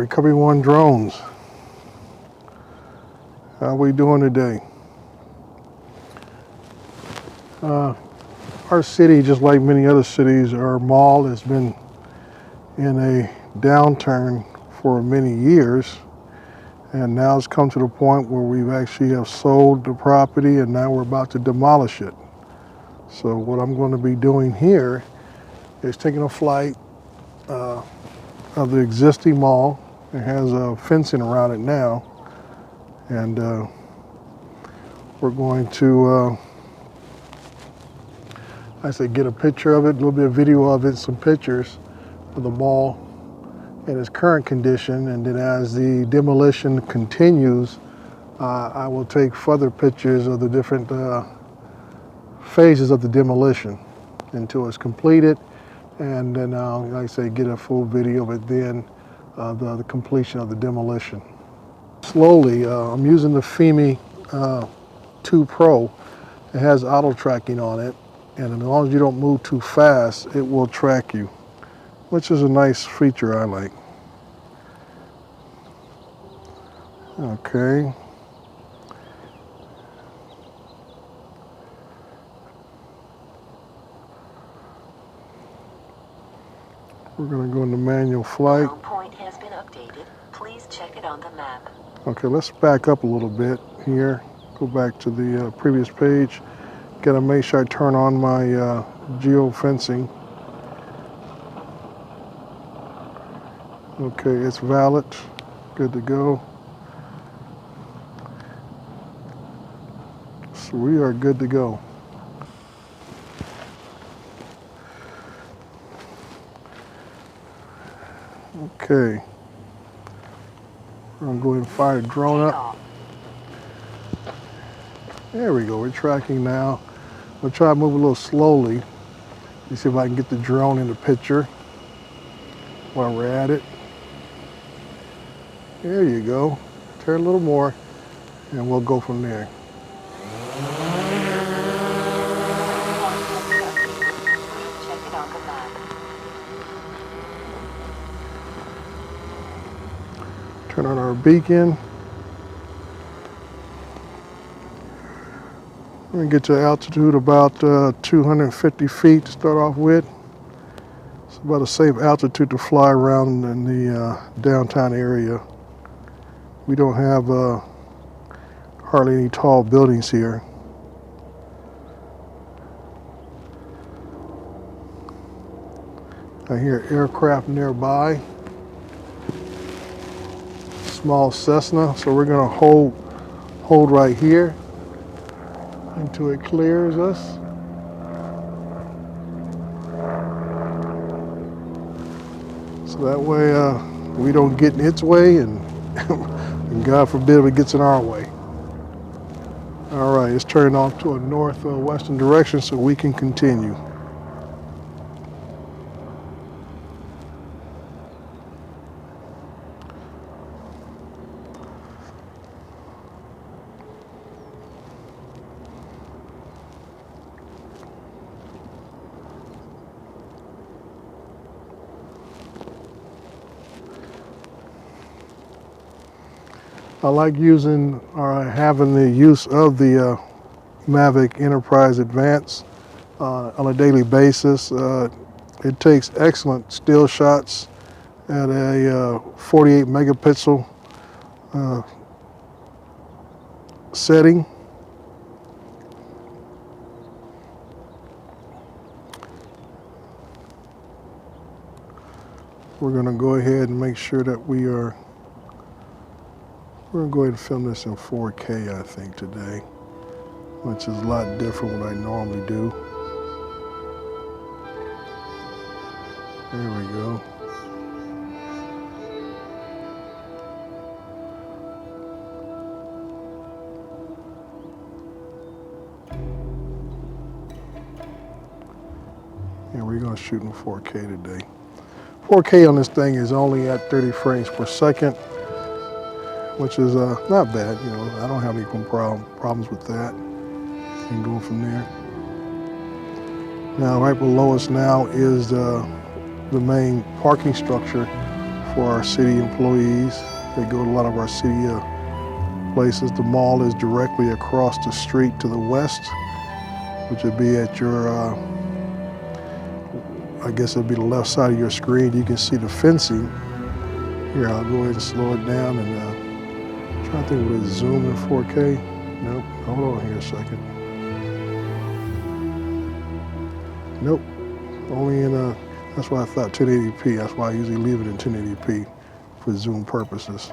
Recovery One Drones. How we doing today? Our city, just like many other cities, our mall has been in a downturn for many years, and now it's come to the point where we've actually have sold the property and now we're about to demolish it. So what I'm going to be doing here is taking a flight of the existing mall. It has fencing around it now, and we're going to get a picture of it, a little bit of video of it, some pictures of the mall in its current condition, and then as the demolition continues, I will take further pictures of the different phases of the demolition until it's completed, and then get a full video of it then, the completion of the demolition. Slowly, I'm using the Fimi 2 Pro. It has auto tracking on it, and as long as you don't move too fast, it will track you, which is a nice feature I like. Okay. We're going to go into manual flight. Point has been updated. Please check it on the map. Okay, let's back up a little bit here. Go back to the previous page. Gotta make sure I turn on my geo-fencing. Okay, it's valid. Good to go. So we are good to go. Okay. I'm going to go ahead and fire the drone up. There we go, we're tracking now. We'll try to move a little slowly. Let's see if I can get the drone in the picture while we're at it. There you go. Turn a little more and we'll go from there. Turn on our beacon. We're going to get to altitude about 250 feet to start off with. It's about a safe altitude to fly around in the downtown area. We don't have hardly any tall buildings here. I hear aircraft nearby. Small Cessna, so we're going to hold right here until it clears us. So that way we don't get in its way, and, and God forbid if it gets in our way. All right, it's turning off to a northwestern direction so we can continue. I like using or having the use of the Mavic Enterprise Advance on a daily basis. It takes excellent still shots at a 48 megapixel setting. We're going to go ahead and make sure that we're going to go ahead and film this in 4K, I think, today, which is a lot different than what I normally do. There we go. And we're going to shoot in 4K today. 4K on this thing is only at 30 frames per second, which is not bad. You know, I don't have any problems with that. And going from there. Now, right below us now is the main parking structure for our city employees. They go to a lot of our city places. The mall is directly across the street to the west, which would be at your, I guess it'll be the left side of your screen. You can see the fencing. Here, I'll go ahead and slow it down and try to think, would it zoom in 4K? Nope, hold on here a second. Nope, only in that's why I thought 1080p. That's why I usually leave it in 1080p for zoom purposes.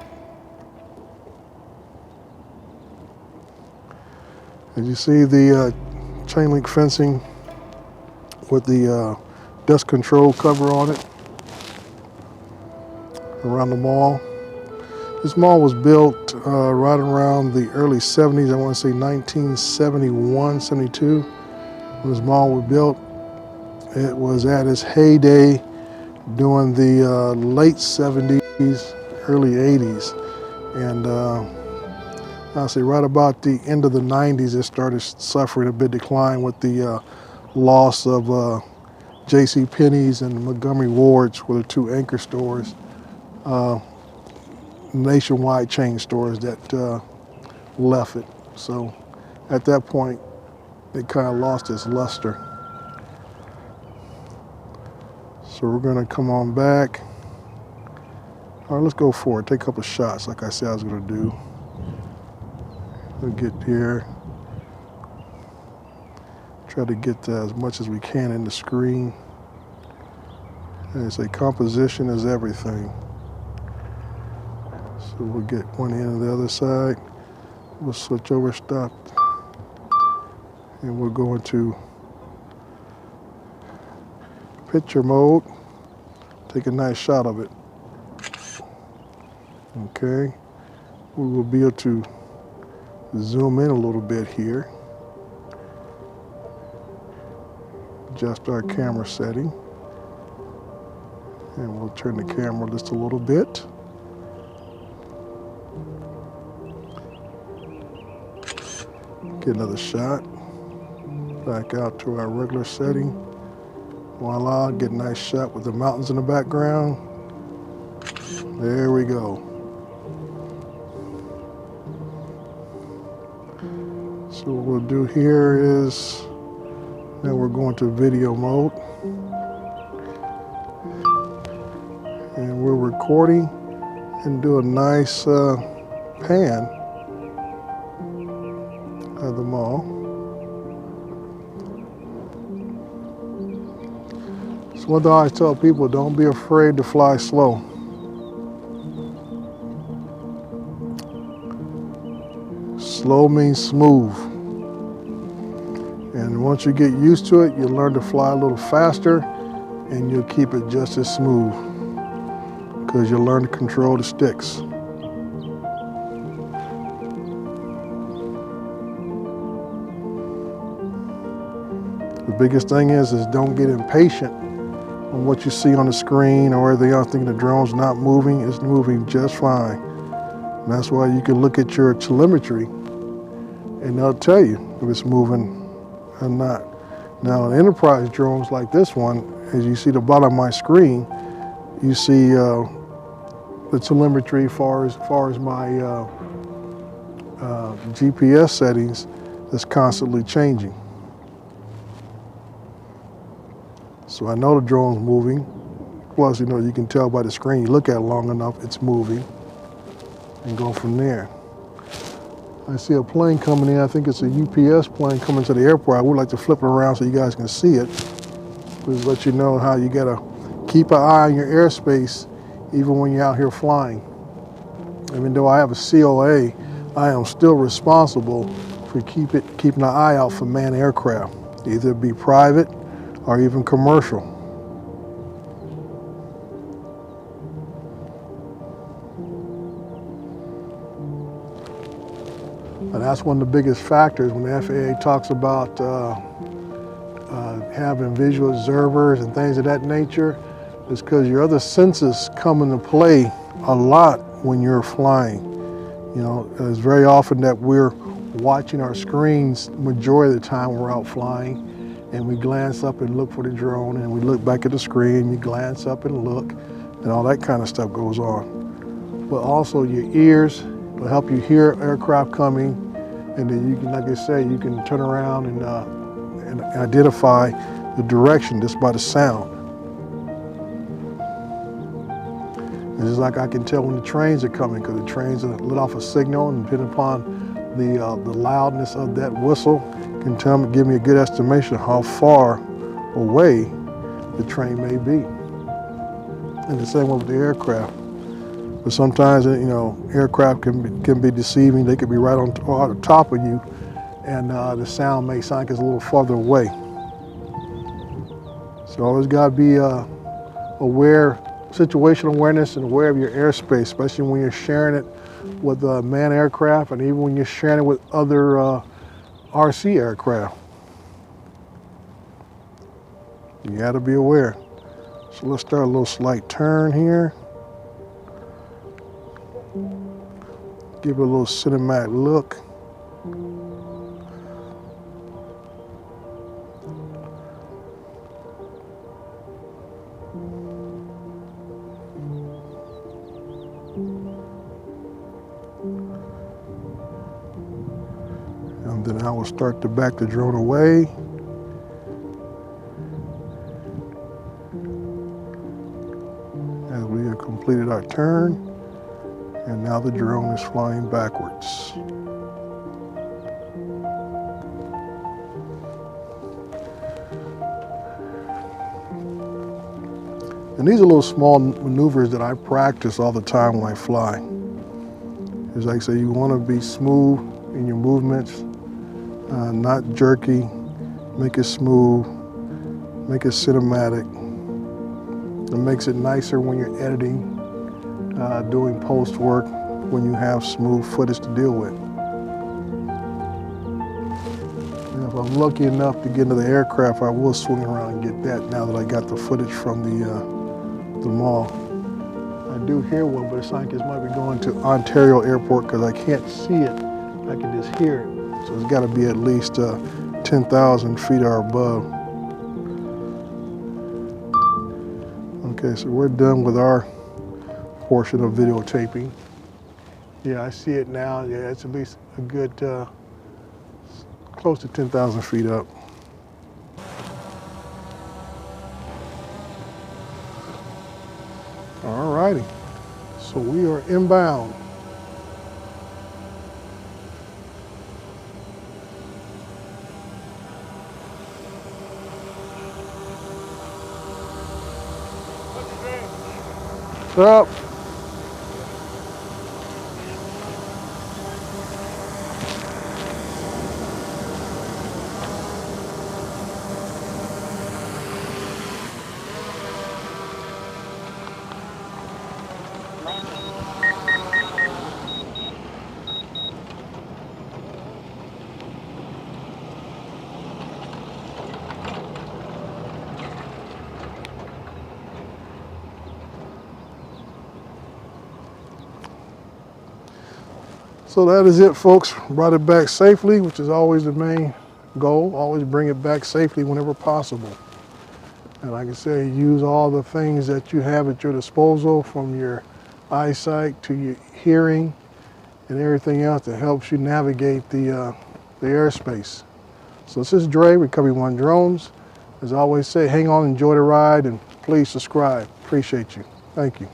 As you see, the chain link fencing with the dust control cover on it around the mall. This mall was built right around the early 70s. I want to say 1971, 72. When this mall was built, it was at its heyday during the late 70s, early 80s. And I'll say right about the end of the 90s, it started suffering a bit decline with the loss of J.C. Penney's and Montgomery Ward's were the two anchor stores, nationwide chain stores that left it. So at that point, it kind of lost its luster. So we're gonna come on back. All right, let's go for it. Take a couple of shots like I said I was gonna do. We'll get here. Try to get as much as we can in the screen. And it's a composition is everything. So we'll get one end on the other side. We'll switch over, stop, and we'll go into picture mode. Take a nice shot of it. Okay. We will be able to zoom in a little bit here. Adjust our camera setting. And we'll turn the camera just a little bit. Get another shot. Back out to our regular setting. Voila, get a nice shot with the mountains in the background. There we go. So what we'll do here is, now we're going to video mode. And we're recording and do a nice pan of the mall. So one thing I always tell people, don't be afraid to fly slow. Slow means smooth. And once you get used to it, you'll learn to fly a little faster and you'll keep it just as smooth because you'll learn to control the sticks. The biggest thing is don't get impatient on what you see on the screen or everything else, thinking the drone's not moving. It's moving just fine. And that's why you can look at your telemetry and they'll tell you if it's moving or not. Now, in enterprise drones like this one, as you see the bottom of my screen, you see the telemetry as far as my GPS settings is constantly changing. So I know the drone's moving. Plus, you know, you can tell by the screen, you look at it long enough, it's moving, and go from there. I see a plane coming in. I think it's a UPS plane coming to the airport. I would like to flip it around so you guys can see it. Just let you know how you gotta keep an eye on your airspace even when you're out here flying. Even though I have a COA, I am still responsible for keeping an eye out for manned aircraft, either be private or even commercial. And that's one of the biggest factors when the FAA talks about having visual observers and things of that nature, is because your other senses come into play a lot when you're flying. You know, it's very often that we're watching our screens majority of the time when we're out flying, and we glance up and look for the drone, and we look back at the screen, you glance up and look. and all that kind of stuff goes on. But also your ears will help you hear aircraft coming, and then you can, like I say, you can turn around and identify the direction just by the sound. It's just like I can tell when the trains are coming, because the trains are lit off a signal, and depending upon the loudness of that whistle can give me a good estimation of how far away the train may be. And the same way with the aircraft. But sometimes, you know, aircraft can be deceiving. They could be right on top of you, and the sound may sound like it's a little farther away. So always got to be aware, situational awareness, and aware of your airspace, especially when you're sharing it with manned aircraft, and even when you're sharing it with other RC aircraft. You got to be aware. So let's start a little slight turn here. Give it a little cinematic look. And then I will start to back the drone away. As we have completed our turn. And now the drone is flying backwards. And these are little small maneuvers that I practice all the time when I fly. It's like I say, you want to be smooth in your movements, not jerky. Make it smooth, make it cinematic. It makes it nicer when you're editing. Doing post work when you have smooth footage to deal with. And if I'm lucky enough to get into the aircraft, I will swing around and get that now that I got the footage from the mall. I do hear one, but it's like it might be going to Ontario Airport because I can't see it. I can just hear it. So it's got to be at least 10,000 feet or above. Okay, so we're done with our portion of videotaping. Yeah, I see it now. Yeah, it's at least a good close to 10,000 feet up. All righty, so we are inbound. What's up? So that is it, folks. Brought it back safely, which is always the main goal. Always bring it back safely whenever possible. And like I say, use all the things that you have at your disposal, from your eyesight to your hearing and everything else that helps you navigate the airspace. So this is Dre, Recovery One Drones. As I always say, hang on, enjoy the ride, and please subscribe. Appreciate you. Thank you.